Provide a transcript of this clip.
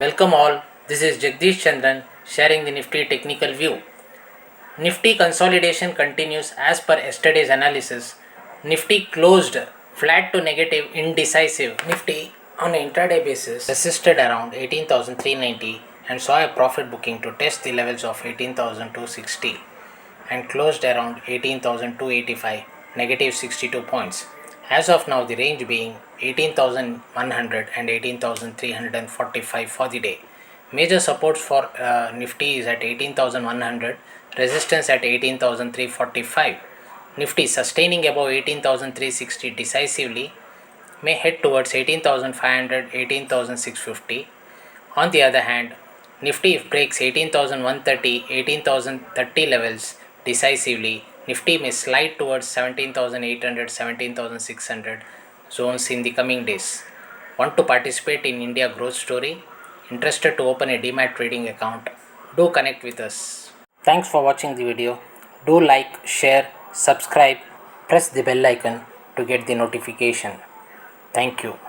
Welcome all, this is Jagdish Chandran sharing the Nifty technical view. Nifty consolidation continues as per yesterday's analysis. Nifty closed flat to negative indecisive. Nifty on an intraday basis resisted around 18,390 and saw a profit booking to test the levels of 18,260 and closed around 18,285, negative 62 points. As of now, the range being 18,100 and 18,345 for the day. Major supports for Nifty is at 18,100, resistance at 18,345. Nifty sustaining above 18,360 decisively may head towards 18,500, 18,650. On the other hand, Nifty if breaks 18,130, 18,030 levels decisively, Nifty may slide towards 17,800, 17,600 zones in the coming days. Want to participate in India growth story? Interested to open a demat trading account? Do connect with us. Thanks for watching the video. Do like, share, subscribe, press the bell icon to get the notification. Thank you.